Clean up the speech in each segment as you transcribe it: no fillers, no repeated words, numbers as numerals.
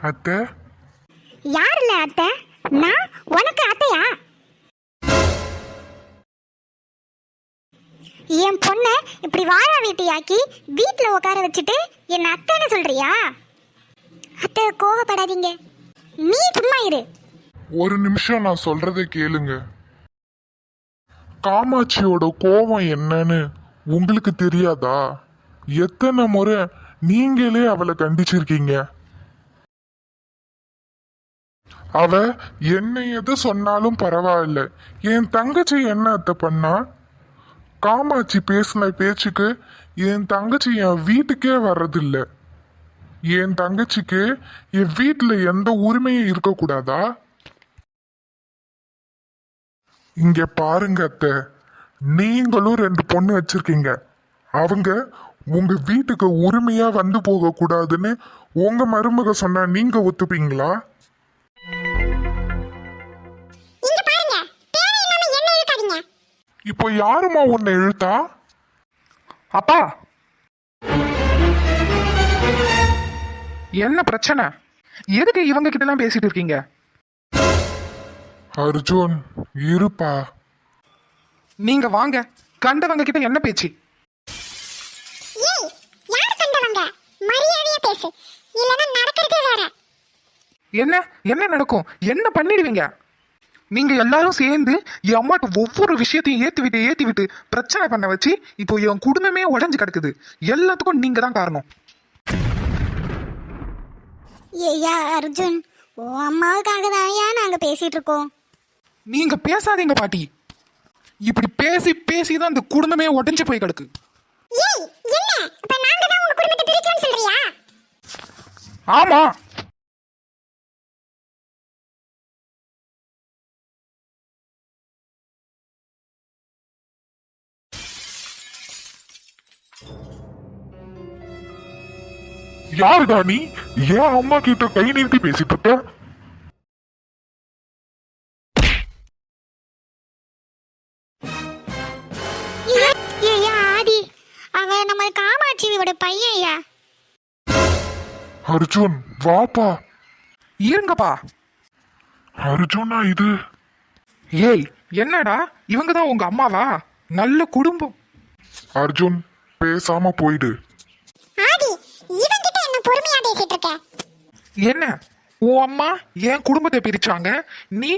அத்தை. யார் இல்ல அத்தை? நான் உனக்கு அத்தையா? என் பொண்ண இப்படி வாழ வீட்டையாக்கி வீட்டுல உட்கார வச்சுட்டு என்ன அத்தைன்னு சொல்றியா? அத்தை கோவப்படாதீங்க, நீ சும்மா இரு. ஒரு நிமிஷம் நான் சொல்றதை கேளுங்க. காமாட்சியோட கோபம் என்னன்னு உங்களுக்கு தெரியாதா? எத்தனை முறை நீங்களே அவளை கண்டிச்சிருக்கீங்க. அவ என்ன எது சொன்னாலும் பரவாயில்ல, என் தங்கச்சி என்ன அத்தை பண்ணா? காமாட்சி பேசின பேச்சுக்கு என் தங்கச்சி என் வீட்டுக்கே வர்றதில்ல. என் தங்கச்சிக்கு என் வீட்டுல எந்த உரிமையும் இருக்கக்கூடாதா? இங்க பாருங்க அத்தை, நீங்களும் 2 பொண்ணு வச்சிருக்கீங்க. அவங்க உங்க வீட்டுக்கு உரிமையா வந்து போக கூடாதுன்னு உங்க மருமக சொன்னா நீங்க ஒத்துப்பீங்களா? இப்போ யாருமா உன்னை இழுத்தா? அப்பா, என்ன பிரச்சனை? எதுக்கு இவங்க கிட்ட எல்லாம் பேசிட்டு இருக்கீங்க? அர்ஜுன் இருப்பா. நீங்க வாங்க. கண்டவங்க கிட்ட என்ன பேச்சு? என்ன என்ன நடக்கும்? என்ன பண்ணிடுவீங்க? நீங்க எல்லாரும் சேர்ந்து என் அம்மாட்ட ஒவ்வொரு விஷயத்தையும் ஏத்தி விட்டு பிரச்சனை பண்ண வச்சு இப்போ என் குடும்பமே உடைஞ்சு கிடக்குது. எல்லாத்துக்கும் நீங்க தான் காரணம். ஏய்யா அர்ஜுன், உன் அம்மாவுக்காக தான் நாங்க பேசிட்டு இருக்கோம். நீங்க பேசாதீங்க பாட்டி. இப்படி பேசி பேசி தான் இந்த குடும்பமே உடைஞ்சு போய் கிடக்கு. ஆமா, யாருடா நீ? ஏன் அம்மா கிட்ட கை நீட்டி பேசிட்டு இருக்க? ஏய்யா ஆதி, அவ நம்ம காமாட்சியோட பையன்யா. அர்ஜுன் வாப்பா. இருங்கப்பா. அர்ஜுனா இது? ஏய், என்னடா இவங்க தான் உங்க அம்மாவா? நல்ல குடும்பம். அர்ஜுன் பேசாம போயிடு. ஆதி, இவங்கிட்ட என்ன பொறுமையா பேசிட்டு இருக்க? என்ன உன் அம்மா என் குடும்பத்தை பிரிச்சாங்க, நீ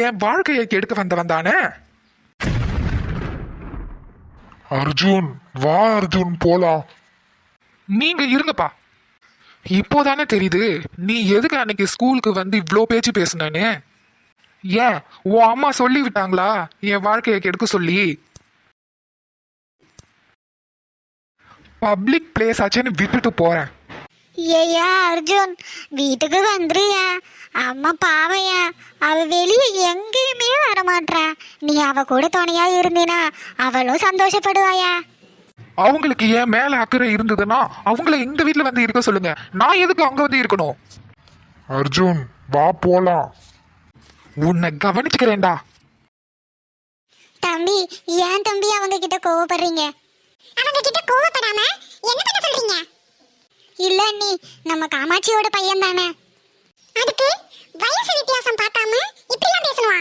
என் வாழ்க்கையை கெடுக்க வந்தவன் தானே? அர்ஜுன் வா, அர்ஜுன் போலாம். நீங்க இருங்கப்பா. இப்போதானே தெரியுது நீ எதுக்கு அன்னைக்கு ஸ்கூலுக்கு வந்து இவ்வளோ பேச்சு பேசுனேன்னு. ஏன் உன் அம்மா சொல்லி விட்டாங்களா என் வாழ்க்கையை கெடுக்க சொல்லி? பப்ளிக் பிளேஸ் ஆச்சுன்னு விட்டுட்டு போறேன். ஏய்யா அர்ஜுன், வீட்டுக்கு வந்துருயா. அம்மா பாவையா, அவ வெளியே எங்கேயுமே வரமாட்டா. நீ அவ கூட துணையா இருந்தீனா அவளும் சந்தோஷப்படுவாயா. அவங்களுக்கு என் மேல அக்கறை இருந்ததுன்னா அவங்கள எங்க வீட்டுல வந்து இருக்க சொல்லுங்க. நான் எதுக்கு அங்க வந்து இருக்கணும்? அர்ஜுன் வா போலாம். உன்னை கவனிச்சுக்கிறேன்டா. தம்பி, ஏன் தம்பி அவங்க கிட்ட கோவப்படுறீங்க? அவங்க கிட்ட கோவப்படாம என்ன பண்ண சொல்றீங்க? இல்ல நீ நம்ம காமாட்சியோட பையன் தானே, அதுக்கு வயசு வித்தியாசம் பார்க்காம இப்படிலாம் பேசணுமா?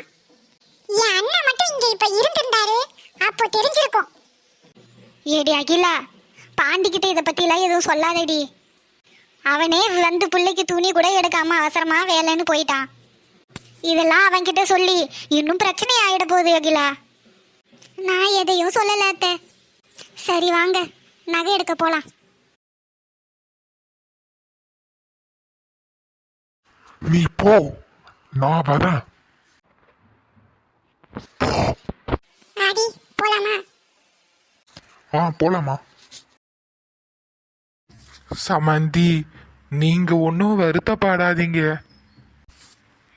என் அண்ணன் மட்டும் இங்க இப்ப இருந்திருந்தாரு, அப்போ தெரிஞ்சிருக்கும். ஏடி அகிலா, பாண்டிக்கிட்ட இதை பத்திலாம் எதுவும் சொல்லாதடி. அவனே வந்து பிள்ளைக்கு துணி கூட எடுக்காம அவசரமா வேலைன்னு போயிட்டான். இதெல்லாம் அவன்கிட்ட சொல்லி இன்னும் பிரச்சனை ஆயிட போகுது அகிலா. நான் எதையும் சொல்லல அத்தை. சரி வாங்க, நகை எடுக்க போலாம். நீ போ, நான் வரேன். ஆதி, போலாமா? போலாமா? சமந்தி, நீங்க ஒன்றும் வருத்தப்படாதீங்க,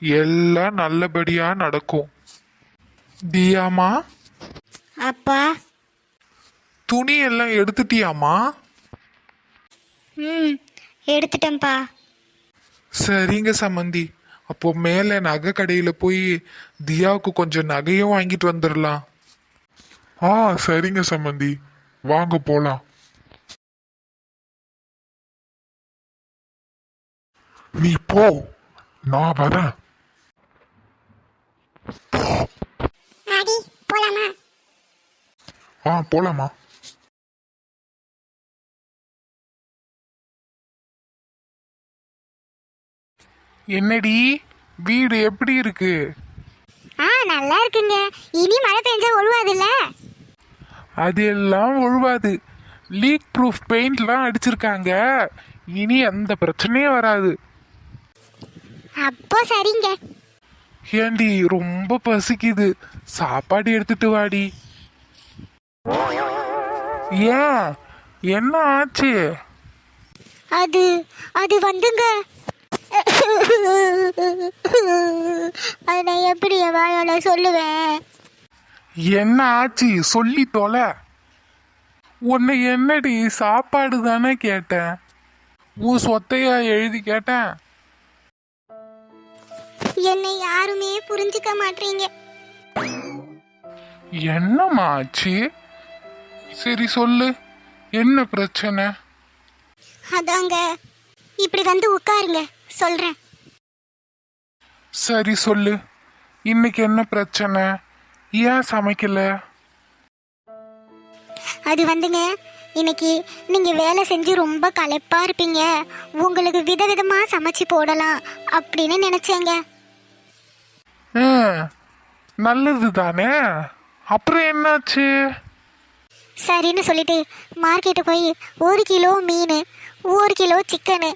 எல்லாம் நல்லபடியா நடக்கும். தியாமா, அப்பா. துணி எல்லாம் எடுத்துட்டியாமா? எடுத்துட்டேன்ப்பா. சரிங்க சமந்தி, அப்போ மேலே நகை கடையில் போய் தியாவுக்கு கொஞ்சம் நகையும் வாங்கிட்டு வந்துடலாம். சரிங்க சம்மந்தி, வாங்க போலாம். நீ போ, நான் வரேன். ஆடி போலாமா? போலாமா? என்னடி வீடு எப்படி இருக்கு? நல்லா இருக்குங்க. இனி மழை பெஞ்சா ஒழுவாதுல்ல? அதெல்லாம் ஒழுவாது. லீக் ப்ரூஃப் பெயிண்ட்லாம் அடிச்சிருக்காங்க. இனி எந்த பிரச்சனையும் வராது. அப்போ சரிங்க. ஏண்டி ரொம்ப பசிக்குது, சாப்பாடு எடுத்துட்டு வாடி. ஏன், என்ன ஆச்சு? அது அது வந்துங்க, அதை நான் எப்படி என் வாயால சொல்லுவேன்? என்ன ஆச்சு சொல்லி தொலை. உன்னை என்னடி சாப்பாடு தானே கேட்டேன், உன் சொத்தையா எழுதி கேட்டேன்? என்னை யாருமே புரிஞ்சுக்க மாட்டீங்க. என்னம்மா ஆச்சு? சரி சொல்லு, என்ன பிரச்சனை? அதாங்க, இப்படி வந்து உட்காருங்க, சொல்றேன். சரி சொல்லு, இன்னைக்கு என்ன பிரச்சனை? ஏன் சமைக்கல? அது வந்துங்க, இன்னைக்கு நீங்க வேலை செஞ்சு ரொம்ப களைப்பா இருப்பீங்க, உங்களுக்கு விதவிதமா சமைச்சு போடலாம் அப்படின்னு நினைச்சேங்க. நல்லது தானே, அப்புறம் என்னாச்சு? சரின்னு சொல்லிட்டு மார்க்கெட்டு போய் 1 கிலோ மீன், 1 கிலோ சிக்கனு,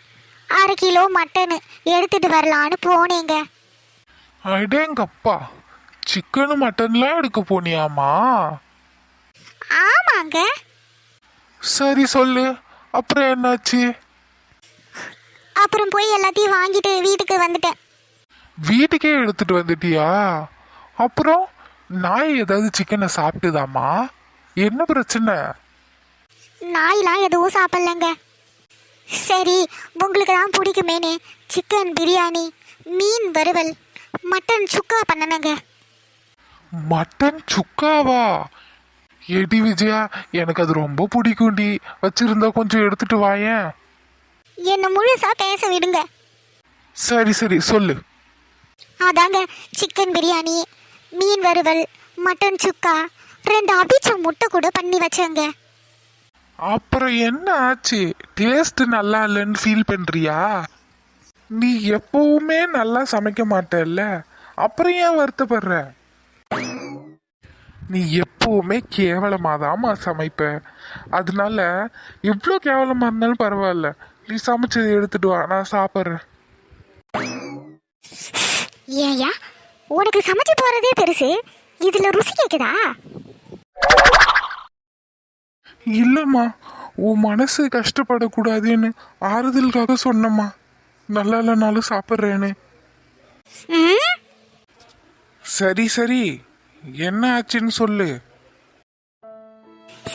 1/2 கிலோ மட்டனு எடுத்துட்டு வரலான்னு போனேங்க. அடேங்கப்பா, சிக்கனு மட்டன்லாம் எடுக்க போனியாமா? ஆமாங்க. சரி சொல்லு, அப்புறம் என்னாச்சு? அப்புறம் போய் எல்லாத்தையும் வாங்கிட்டு வீட்டுக்கு வந்துட்டேன். வீட்டுக்கே எடுத்துட்டு வந்துட்டியா? அப்புறம் நாய் ஏதாவது சிக்கனை சாப்பிட்டுதாமா? என்ன பிரச்சனை? நாயெல்லாம் எதுவும் சாப்பிடலங்க. சரி, உங்களுக்கு தான் பிடிக்குமேனு சிக்கன் பிரியாணி, மீன் வறுவல், மட்டன் சுக்கா பண்ணனங்க. மட்டன் சுக்காவா? எடி விஜயா, எனக்கு அது ரொம்ப பிடிக்கும்டி, வச்சிருந்தா கொஞ்சம் எடுத்துட்டு வாயேன். என்ன முழுசா பேச விடுங்க. சரி சரி சொல்லு. அதாங்க, சிக்கன் பிரியாணி, மீன் வறுவல், மட்டன் சுக்கா, 2 அவிச்ச முட்டை கூட பண்ணி வச்சேங்க. அப்புறம் என்ன ஆச்சு? டேஸ்ட் நல்லா இல்லைன்னு ஃபீல் பண்றியா? நீ எப்பவுமே நல்லா சமைக்க மாட்டல்ல, அப்புறம் ஏன் வருத்தப்படுற? நீ எப்பவுமே கேவலமாதாம்மா சமைப்ப. அதனால எவ்வளோ கேவலமா இருந்தாலும் பரவாயில்ல, நீ சமைச்சதை எடுத்துட்டு வா, நான் சாப்பிட்றேன். ஏயா, உனக்கு சமைச்சு போறதே பெருசு, இதுல ருசி கேக்குதா? இல்லம்மா, உன் மனசு கஷ்டப்படக்கூடாதுன்னு ஆறுதலுக்காக சொன்னம்மா. நல்லா இல்லைனாலும் சாப்பிட்றேன்னு. ம்? சரி சரி, என்ன ஆச்சுன்னு சொல்லு.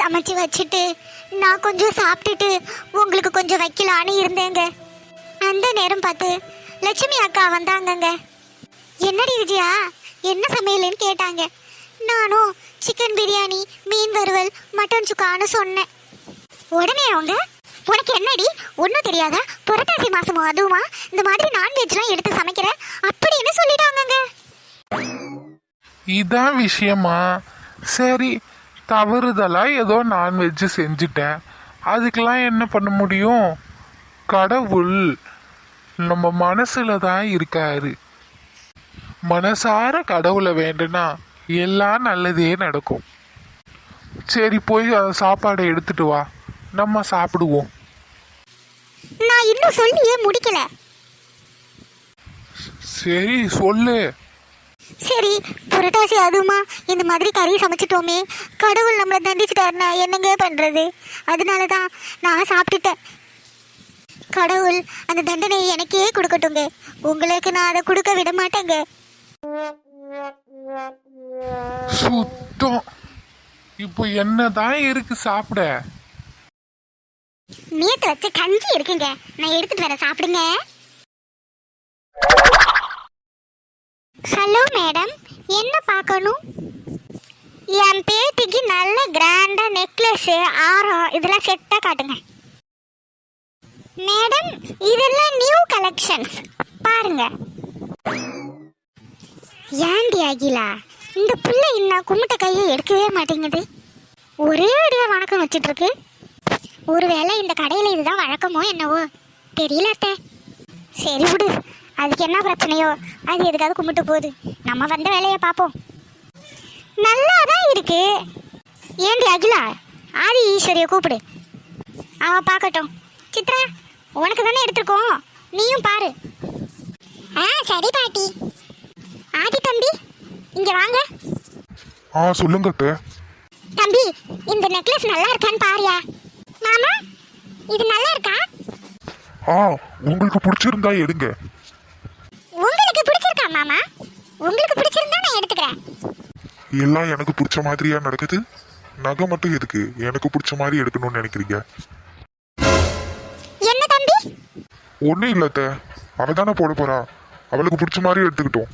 சமைச்சு வச்சுட்டு நான் கொஞ்சம் சாப்பிட்டுட்டு உங்களுக்கு கொஞ்சம் வைக்கலான்னு இருந்தேங்க. அந்த நேரம் பார்த்து லட்சுமி அக்கா வந்தாங்கங்க. என்னடி விஜயா, என்ன சமையல்னு கேட்டாங்க. நானும் சிக்கன் பிரியாணி, மீன் வறுவல், மட்டன் சுக்கான்னு சொன்னேன். உடனே அவங்க, உனக்கு என்னடி ஒன்றும் தெரியாதா, புரட்டாசி மாசமும் அதுவுமா இந்த மாதிரி நான்வெஜ்லாம் எடுத்து சமைக்கிற அப்படின்னு சொல்லிட்டாங்கங்க. இதான் விஷயமா? சரி, தவறுதலா ஏதோ நான்வெஜ் செஞ்சுட்டேன், அதுக்கெல்லாம் என்ன பண்ண முடியும்? கடவுள் நம்ம மனசுல தான் இருக்காரு. மனசார கடவுளை வேண்டுனா எல்லாம் நல்லதே நடக்கும். சரி, போய் சாப்பாடை எடுத்துட்டு வா, நம்ம சாப்பிடுவோம். நான் இன்னும் சொல்லியே முடிக்கல. சரி சொல்லு. சரி, புரட்டாசி அதுமா இந்த மாதிரி கறி சமைச்சிட்டோமே, கடவுள் நம்மளை தண்டிச்சிட்டாருன்னா என்னங்க பண்றது? அதனால தான் நான் சாப்பிட்டுட்டேன். கடவுள் அந்த தண்டனையை எனக்கே கொடுக்கட்டுங்க, உங்களுக்கு நான் அதை கொடுக்க விட மாட்டேங்க. சுத்தம். இப்போ என்னதான் இருக்கு சாப்பிட? நேத்து வச்ச கஞ்சி இருக்குங்க, நான் எடுத்துட்டு வரேன், சாப்பிடுங்க. ஹலோ மேடம், என்ன பார்க்கணும்? என் பேத்திக்கு நல்ல கிராண்டா நெக்லஸ், ஆரம் இதெல்லாம் செட்டா காட்டுங்க. மேடம் இதெல்லாம் நியூ கலெக்ஷன்ஸ் பாருங்க. ஏண்டி அகிலா, இந்த புள்ள இன்னும் கும்பிட்ட கையை எடுக்கவே மாட்டேங்குது. ஒரே அடியா வணக்கம் வச்சிட்டு இருக்கு. ஒருவேளை இந்த கடையில் இதுதான் வழக்கமோ என்னவோ தெரியல அத்தை. சரி விடு, அதுக்கு என்ன பிரச்சனையோ அது எதுக்காவது கும்பிட்டு போகுது. நம்ம வந்த வேலையை பார்ப்போம். நல்லா தான் இருக்கு. ஏண்டி அகிலா, ஆதி ஈஸ்வரியை கூப்பிடு, அவ பார்க்கட்டும். சித்ரா, உனக்கு தானே எடுத்துருக்கோம், நீயும் பாரு. சரி பாட்டி. ஆதி தம்பி இங்க வாங்க. சொல்லுங்க அத்தை. தம்பி, இந்த நெக்லஸ் நல்லா இருக்கான்னு பாரியா. மாமா, இது நல்லா இருக்கா? உங்களுக்கு பிடிச்சிருந்தா எடுங்க. உங்களுக்கு பிடிச்சிருக்கா மாமா? உங்களுக்கு பிடிச்சிருந்தா நான் எடுத்துக்கிறேன். எல்லாம் எனக்கு பிடிச்ச மாதிரியா நடக்குது. நகை மட்டும் எதுக்கு எனக்கு பிடிச்ச மாதிரி எடுக்கணும்னு நினைக்கிறீங்க? என்ன தம்பி? ஒன்றும் இல்லை அத்தை, அவ தானே போட போறா, அவளுக்கு பிடிச்ச மாதிரி எடுத்துக்கிட்டோம்.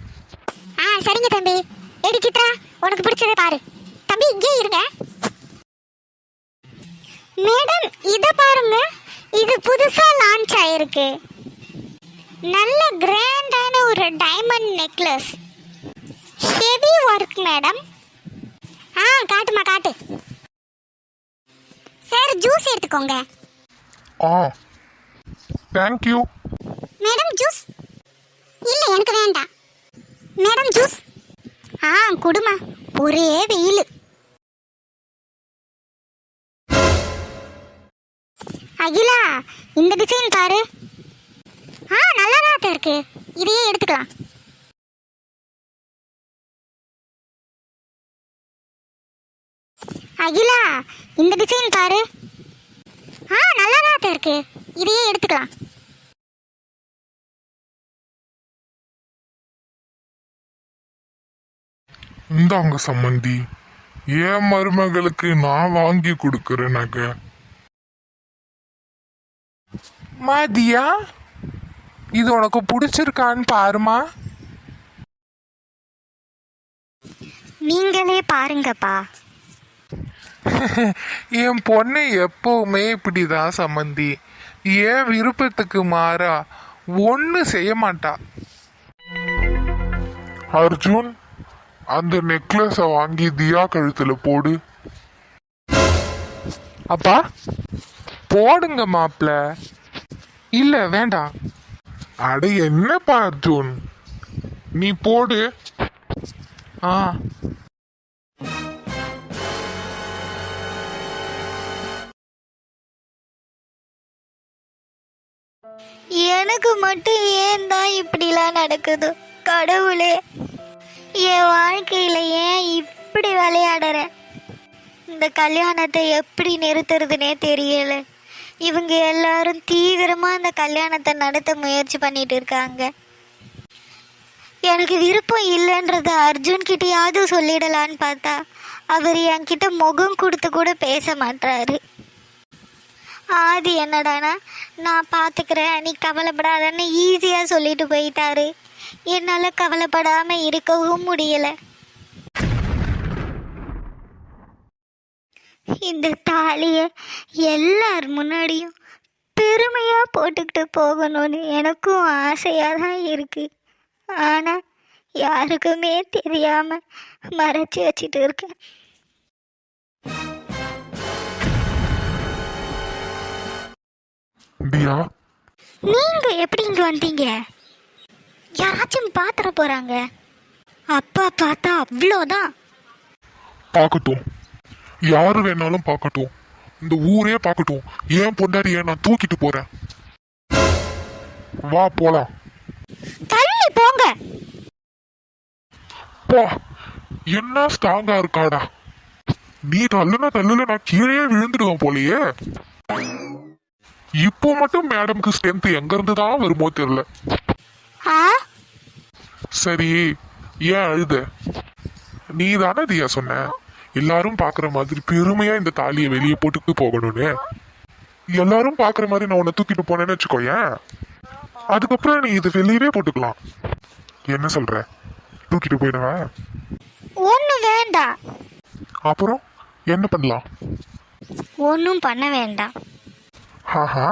சரிங்க தம்பி. எடி சித்ரா, உனக்கு பிடிச்சதை பாரு. தம்பி இங்கே இருங்க. மேடம் இத பாருங்க, இது புதுசா லான்ச் ஆயிருக்கு. நல்ல கிராண்டான ஒரு diamond necklace, heavy work madam. காட்டுமா காட்டு. சார் ஜூஸ் எடுத்துக்கோங்க. தேங்க்யூ. மேடம் ஜூஸ் இல்ல, எனக்கு வேண்டாம். Madam juice. குடுமா, ஒரே வெயில். அகிலா, இந்த டிசைன் பாரு. நல்லா தான் இருக்கு, இதையே எடுத்துக்கலாம். அகிலா, இந்த டிசைன் பாரு. நல்லா தான் இருக்கு, இதையே எடுத்துக்கலாம். இந்தாங்க சம்மந்தி, என் மருமகளுக்கு நான் வாங்கி கொடுக்குற நகை. மாதியா, இது உனக்கு பிடிச்சிருக்கான்னு பாருமா. நீங்களே பாருங்கப்பா. என் பொண்ணு எப்பவுமே இப்படிதான் சம்மந்தி, என் விருப்பத்துக்கு மாறா ஒண்ணு செய்ய மாட்டா. அர்ஜுன், அந்த நெக்லஸ வாங்கி தியா கழுத்துல போடு. அப்பா போடுங்க மாப்ள. இல்ல வேண்டாம். அட என்னப்பா அர்ஜுன், நீ போடு. எனக்கு மட்டும் ஏன் தான் இப்படிலாம் நடக்குது கடவுளே. என் வாழ்க்கையில ஏன் இப்படி விளையாடுற? இந்த கல்யாணத்தை எப்படி நிறுத்துறதுனே தெரியல. இவங்க எல்லாரும் தீவிரமா இந்த கல்யாணத்தை நடத்த முயற்சி பண்ணிட்டு இருக்காங்க. எனக்கு விருப்பம் இல்லைன்றத அர்ஜுன் கிட்டயாவது சொல்லிடலான்னு பார்த்தா அவர் என்கிட்ட முகம் கொடுத்து கூட பேச மாட்டாரு. ஆதி என்னடானா, நான் பார்த்துக்கிறேன் நீ கவலைப்படாதன்னு ஈஸியாக சொல்லிட்டு போயிட்டாரு. என்னால் கவலைப்படாமல் இருக்கவும் முடியலை. இந்த தாலியை எல்லார் முன்னாடியும் பெருமையாக போட்டுக்கிட்டு போகணும்னு எனக்கும் ஆசையாக தான் இருக்குது. ஆனால் யாருக்குமே தெரியாமல் மறைச்சி வச்சுட்டு இருக்கேன். நீங்க எப்படி இங்க வந்தீங்க? யாராச்சும் பாத்திர போறாங்க. அப்பா பார்த்தா அவ்வளோதான். பார்க்கட்டும், யாரு வேணாலும் பார்க்கட்டும், இந்த ஊரே பார்க்கட்டும். ஏன் பொண்டாட்டிய நான் தூக்கிட்டு போறேன். வா போலாம். தள்ளி போங்க. போ, என்ன ஸ்ட்ராங்கா இருக்காடா. நீ தள்ளுல நான் கீழே விழுந்துடுவேன் போலயே. இப்போ மட்டும் மேடம்க்கு ஸ்ட்ரென்த் எங்க இருந்து தான் வருமோ தெரியல. சரி, ஏன் அழுத? நீ தானே தியா சொன்ன எல்லாரும் பாக்குற மாதிரி பெருமையா இந்த தாலியை வெளியே போட்டுட்டு போகணும்னு. எல்லாரும் பாக்குற மாதிரி நான் உன்னை தூக்கிட்டு போனேன்னு வச்சுக்கோயேன், அதுக்கப்புறம் நீ இது வெளியவே போட்டுக்கலாம். என்ன சொல்ற? தூக்கிட்டு போயிடுவேன். ஒண்ணு வேண்டாம். அப்புறம் என்ன பண்ணலாம்? ஒன்னும் பண்ண வேண்டாம். ஆஹா,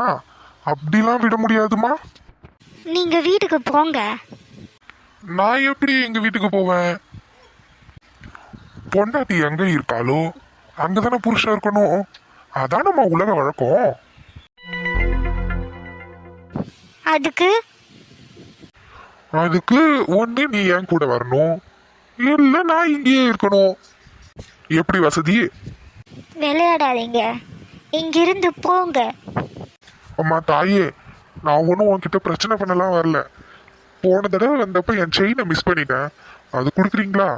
அப்படிலாம் விட முடியாதுமா. நீங்க வீட்டுக்கு போங்க. நான் எப்படி எங்க வீட்டுக்கு போவேன்? பொண்டாட்டி எங்க இருக்காளோ அங்கதானே புருஷன் இருக்கணும். அதானம்மா உலக வழக்கம். அதுக்கு அதுக்கு ஒண்ணு நீ என் கூட வரணும், இல்ல நான் இங்கேயே இருக்கணும். எப்படி வசதி? விளையாடாதீங்க, இங்கிருந்து போங்க. அம்மா தாயே, நான் ஒன்றும் உன்கிட்ட பிரச்சனை பண்ணலாம் வரல. போன தடவை வந்தப்ப என் செயினை மிஸ் பண்ணிட்டேன், அது கொடுக்குறீங்களா?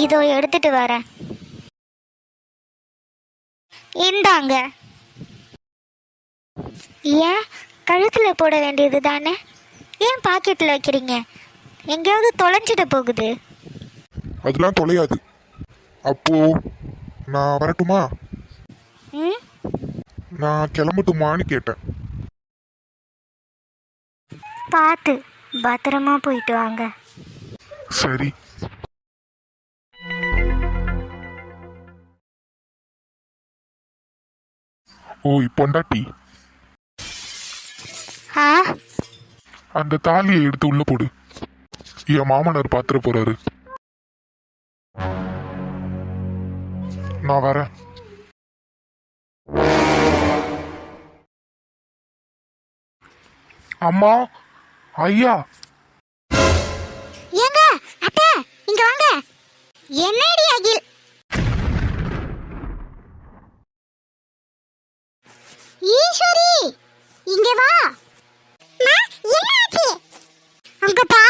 இதோ எடுத்துட்டு வரேன். இந்தாங்க. ஏன் கழுத்துல போட வேண்டியது தானே, ஏன் பாக்கெட்ல வைக்கிறீங்க? எங்கேயாவது தொலைஞ்சிட போகுது. அதெல்லாம் தொலையாது. அப்போ நான் வரட்டுமா? ம், நான் கிளம்பட்டுமான்னு கேட்டேன். பார்த்து பத்திரமா போயிட்டு வாங்க. சரி. ஓய் பொண்டாட்டி, ஆ, அந்த தாலியை எடுத்து உள்ள போடு. என் மாமனார் பாத்துற போறாரு. நான் வரேன். அம்மா, ஐயா, ஏங்க அத்தை, இங்க வாங்க. என்னடி அகில்? ஈஸ்வரி, இங்க வா. என்னாச்சு? அங்க பாரு.